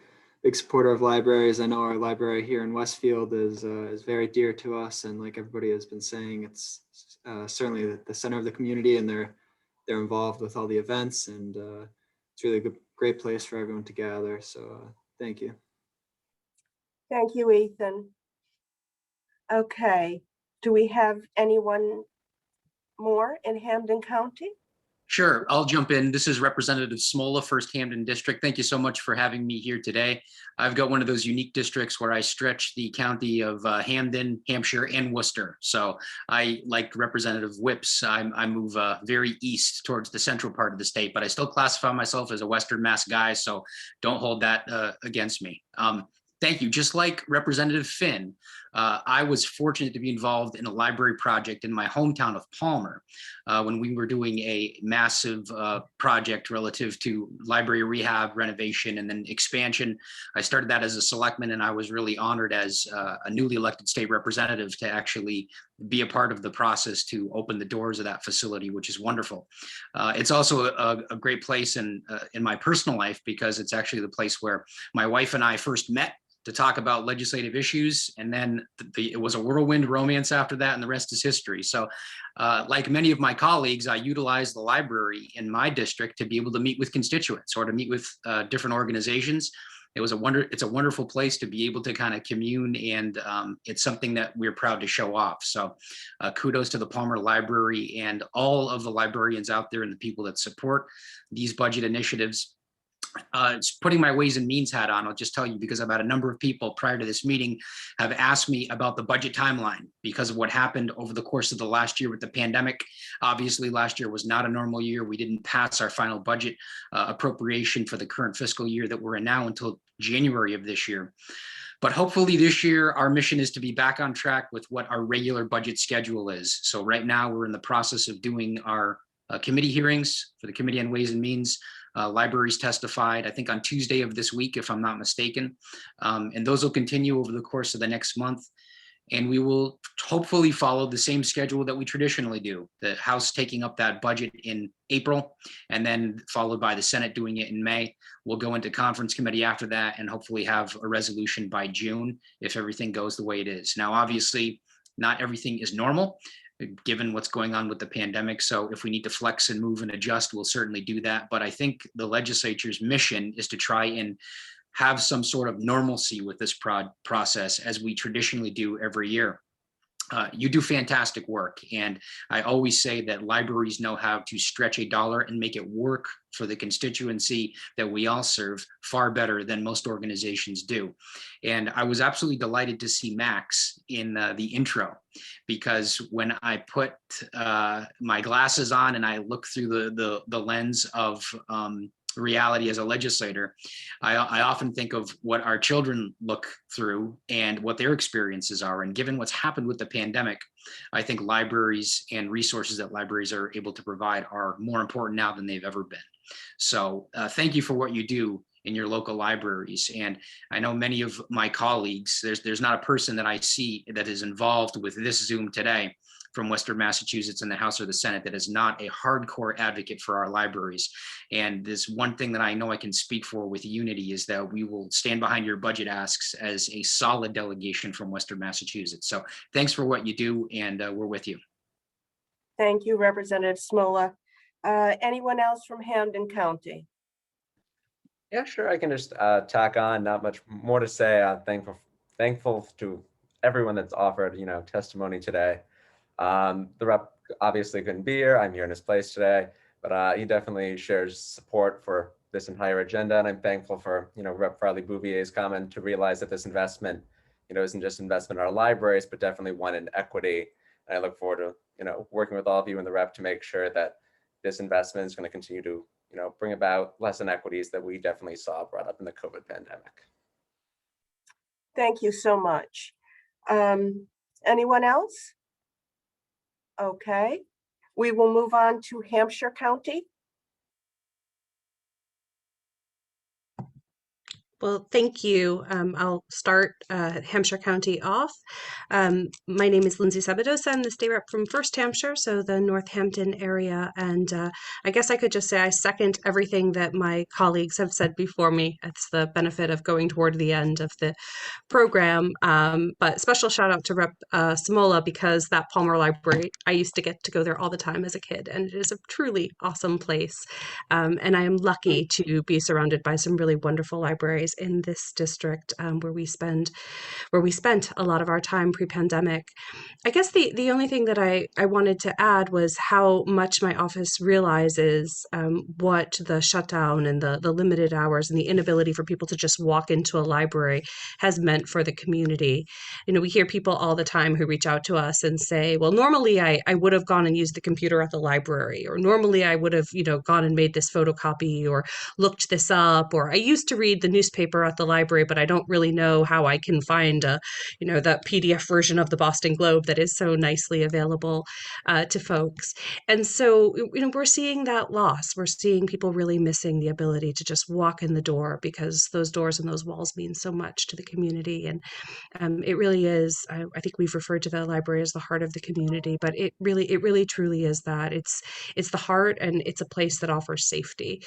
Speaker 9: big supporter of libraries. I know our library here in Westfield is very dear to us, and like everybody has been saying, it's certainly the center of the community, and they're involved with all the events, and it's really a great place for everyone to gather. So thank you.
Speaker 1: Thank you, Ethan. Okay, do we have anyone more in Hampden County?
Speaker 10: Sure, I'll jump in. This is Representative Smola, 1st Hampden District. Thank you so much for having me here today. I've got one of those unique districts where I stretch the county of Hampden, Hampshire, and Worcester. So I, like Representative Whips, I move very east towards the central part of the state, but I still classify myself as a Western Mass guy, so don't hold that against me. Thank you. Just like Representative Finn, I was fortunate to be involved in a library project in my hometown of Palmer when we were doing a massive project relative to library rehab, renovation, and then expansion. I started that as a selectman, and I was really honored as a newly elected state representative to actually be a part of the process to open the doors of that facility, which is wonderful. It's also a great place in my personal life because it's actually the place where my wife and I first met to talk about legislative issues. And then it was a whirlwind romance after that, and the rest is history. So like many of my colleagues, I utilize the library in my district to be able to meet with constituents or to meet with different organizations. It's a wonderful place to be able to kind of commune, and it's something that we're proud to show off. So kudos to the Palmer Library and all of the librarians out there and the people that support these budget initiatives. It's putting my Ways and Means hat on. I'll just tell you, because I've had a number of people prior to this meeting have asked me about the budget timeline because of what happened over the course of the last year with the pandemic. Obviously, last year was not a normal year. We didn't pass our final budget appropriation for the current fiscal year that we're in now until January of this year. But hopefully this year, our mission is to be back on track with what our regular budget schedule is. So right now, we're in the process of doing our committee hearings for the Committee on Ways and Means. Libraries testified, I think, on Tuesday of this week, if I'm not mistaken. And those will continue over the course of the next month. And we will hopefully follow the same schedule that we traditionally do. The House taking up that budget in April, and then followed by the Senate doing it in May. We'll go into conference committee after that and hopefully have a resolution by June if everything goes the way it is. Now, obviously, not everything is normal, given what's going on with the pandemic. So if we need to flex and move and adjust, we'll certainly do that. But I think the legislature's mission is to try and have some sort of normalcy with this process, as we traditionally do every year. You do fantastic work. And I always say that libraries know how to stretch a dollar and make it work for the constituency that we all serve far better than most organizations do. And I was absolutely delighted to see Max in the intro, because when I put my glasses on and I look through the lens of reality as a legislator, I often think of what our children look through and what their experiences are. And given what's happened with the pandemic, I think libraries and resources that libraries are able to provide are more important now than they've ever been. So thank you for what you do in your local libraries. And I know many of my colleagues, there's not a person that I see that is involved with this Zoom today from Western Massachusetts in the House or the Senate that is not a hardcore advocate for our libraries. And this one thing that I know I can speak for with unity is that we will stand behind your budget asks as a solid delegation from Western Massachusetts. So thanks for what you do, and we're with you.
Speaker 1: Thank you, Representative Smola. Anyone else from Hampden County?
Speaker 11: Yeah, sure. I can just tack on. Not much more to say. Thankful to everyone that's offered, testimony today. The rep obviously couldn't be here. I'm here in his place today, but he definitely shares support for this entire agenda. And I'm thankful for, Rep. Farley-Bouvier's comment to realize that this investment, isn't just investment in our libraries, but definitely one in equity. And I look forward to, working with all of you in the rep to make sure that this investment is going to continue to, bring about less inequities that we definitely saw brought up in the COVID pandemic.
Speaker 1: Thank you so much. Anyone else? Okay, we will move on to Hampshire County.
Speaker 12: Well, thank you. I'll start Hampshire County off. My name is Lindsay Sabadosa. I'm the state rep from First Hampshire, so the Northampton area. And I guess I could just say I second everything that my colleagues have said before me. It's the benefit of going toward the end of the program. But special shout out to Rep. Smola, because that Palmer Library, I used to get to go there all the time as a kid, and it is a truly awesome place. And I am lucky to be surrounded by some really wonderful libraries in this district where we spent a lot of our time pre-pandemic. I guess the only thing that I wanted to add was how much my office realizes what the shutdown and the limited hours and the inability for people to just walk into a library has meant for the community. We hear people all the time who reach out to us and say, well, normally I would have gone and used the computer at the library, or normally I would have, gone and made this photocopy or looked this up, or I used to read the newspaper at the library, but I don't really know how I can find that PDF version of the Boston Globe that is so nicely available to folks. And so, we're seeing that loss. We're seeing people really missing the ability to just walk in the door, because those doors and those walls mean so much to the community. And it really is, I think we've referred to the library as the heart of the community, but it really truly is that. It's the heart, and it's a place that offers safety.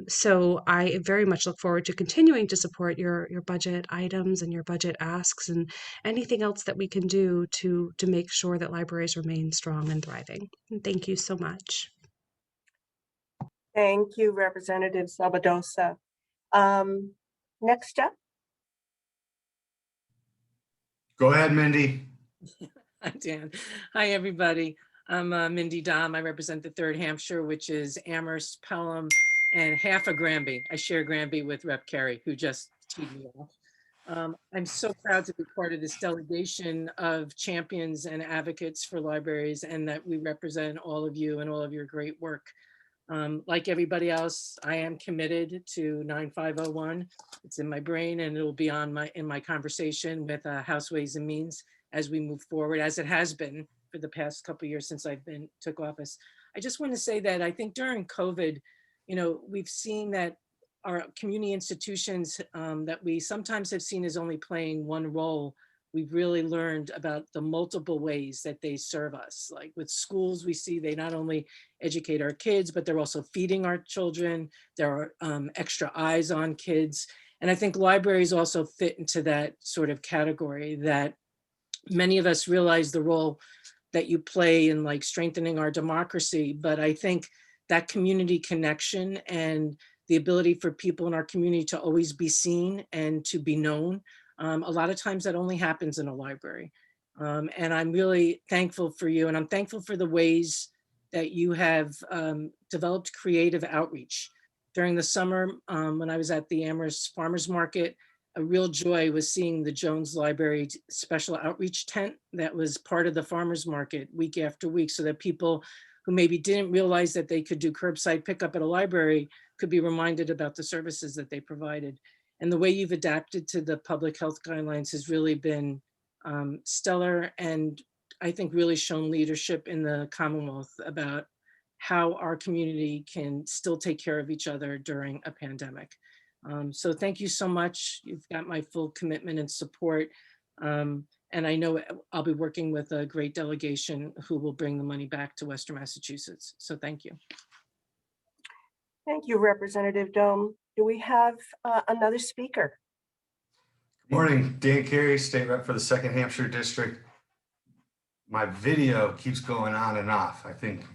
Speaker 12: So I very much look forward to continuing to support your budget items and your budget asks and anything else that we can do to make sure that libraries remain strong and thriving. And thank you so much.
Speaker 1: Thank you, Representative Sabadosa. Next up.
Speaker 13: Go ahead, Mindy.
Speaker 24: Hi, Dan. Hi, everybody. I'm Mindy Dahm. I represent the 3rd Hampshire, which is Amherst, Pelham, and half a Granby. I share Granby with Rep. Carey, who just teed me off. I'm so proud to be part of this delegation of champions and advocates for libraries, and that we represent all of you and all of your great work. Like everybody else, I am committed to 9501. It's in my brain, and it'll be in my conversation with House Ways and Means as we move forward, as it has been for the past couple of years since took office. I just want to say that I think during COVID, we've seen that our community institutions that we sometimes have seen as only playing one role, we've really learned about the multiple ways that they serve us. Like with schools, we see they not only educate our kids, but they're also feeding our children. There are extra eyes on kids. And I think libraries also fit into that sort of category, that many of us realize the role that you play in like strengthening our democracy. But I think that community connection and the ability for people in our community to always be seen and to be known, a lot of times that only happens in a library. And I'm really thankful for you, and I'm thankful for the ways that you have developed creative outreach. During the summer, when I was at the Amherst Farmers Market, a real joy was seeing the Jones Library special outreach tent that was part of the farmers market week after week, so that people who maybe didn't realize that they could do curbside pickup at a library could be reminded about the services that they provided. And the way you've adapted to the public health guidelines has really been stellar, and I think really shown leadership in the Commonwealth about how our community can still take care of each other during a pandemic. So thank you so much. You've got my full commitment and support. And I know I'll be working with a great delegation who will bring the money back to Western Massachusetts. So thank you.
Speaker 1: Thank you, Representative Dome. Do we have another speaker?
Speaker 13: Good morning, Dan Carey, State Rep for the 2nd Hampshire District. My video keeps going on and off. I think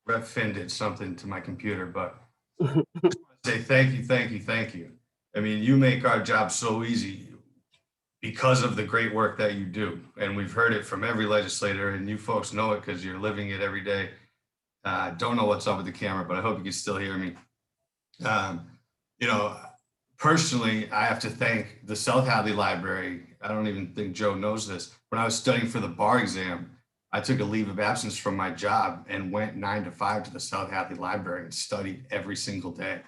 Speaker 13: Rep Finn did something to my computer, but I just want to say thank you, thank you, thank you. I mean, you make our job so easy because of the great work that you do. And we've heard it from every legislator, and you folks know it because you're living it every day. I don't know what's up with the camera, but I hope you can still hear me. Personally, I have to thank the South Hadley Library. I don't even think Joe knows this. When I was studying for the bar exam, I took a leave of absence from my job and went 9 to 5 to the South Hadley Library and studied every single day.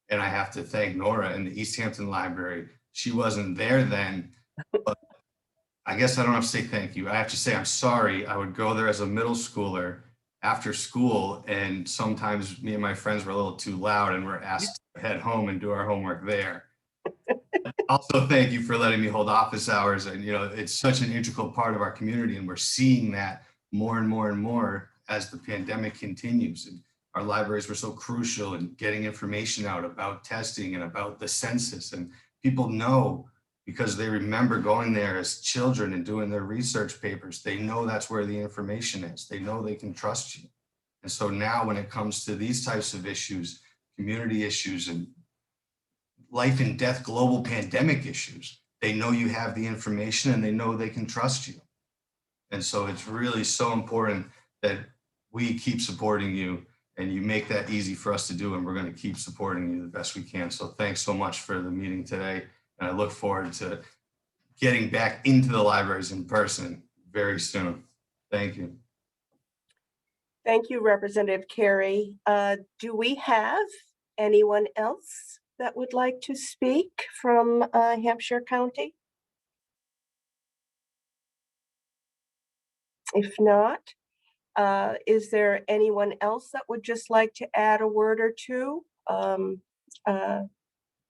Speaker 13: And I have to thank Nora in the East Hampton Library. She wasn't there then, but I guess I don't have to say thank you. I have to say I'm sorry. I would go there as a middle schooler after school, and sometimes me and my friends were a little too loud and were asked to head home and do our homework there. Also, thank you for letting me hold office hours. And, it's such an integral part of our community, and we're seeing that more and more and more as the pandemic continues. And our libraries were so crucial in getting information out about testing and about the census. And people know, because they remember going there as children and doing their research papers, they know that's where the information is. They know they can trust you. And so now when it comes to these types of issues, community issues and life and death global pandemic issues, they know you have the information and they know they can trust you. And so it's really so important that we keep supporting you, and you make that easy for us to do, and we're going to keep supporting you the best we can. So thanks so much for the meeting today. And I look forward to getting back into the libraries in person very soon. Thank you.
Speaker 1: Thank you, Representative Carey. Do we have anyone else that would like to speak from Hampshire County? If not, is there anyone else that would just like to add a word or two? That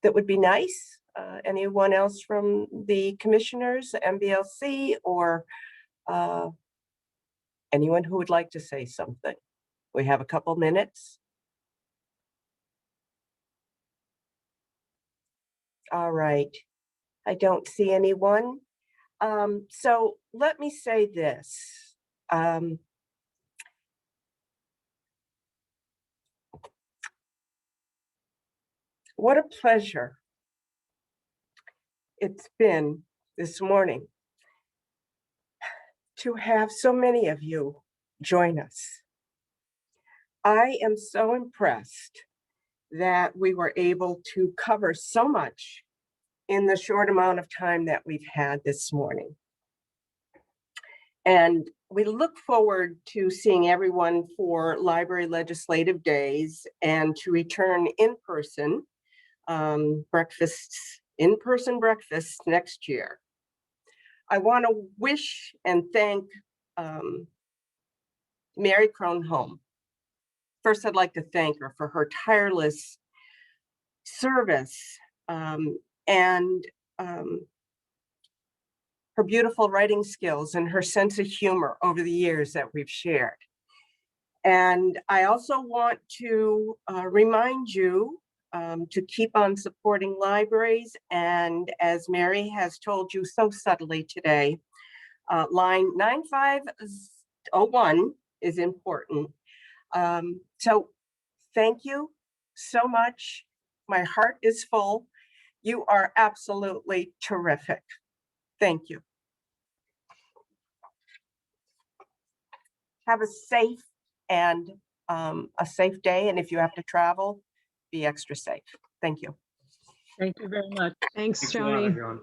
Speaker 1: would be nice. Anyone else from the commissioners, the MBLC, or anyone who would like to say something? We have a couple minutes. All right. I don't see anyone. So let me say this. What a pleasure it's been this morning to have so many of you join us. I am so impressed that we were able to cover so much in the short amount of time that we've had this morning. And we look forward to seeing everyone for Library Legislative Days and to return in person breakfasts, in-person breakfasts next year. I want to wish and thank Mary Kronholm. First, I'd like to thank her for her tireless service and her beautiful writing skills and her sense of humor over the years that we've shared. And I also want to remind you to keep on supporting libraries. And as Mary has told you so subtly today, line 9501 is important. So thank you so much. My heart is full. You are absolutely terrific. Thank you. Have a safe day. And if you have to travel, be extra safe. Thank you.
Speaker 24: Thank you very much.
Speaker 5: Thanks,
Speaker 4: Thanks a lot,
Speaker 5: Joni.
Speaker 4: everyone.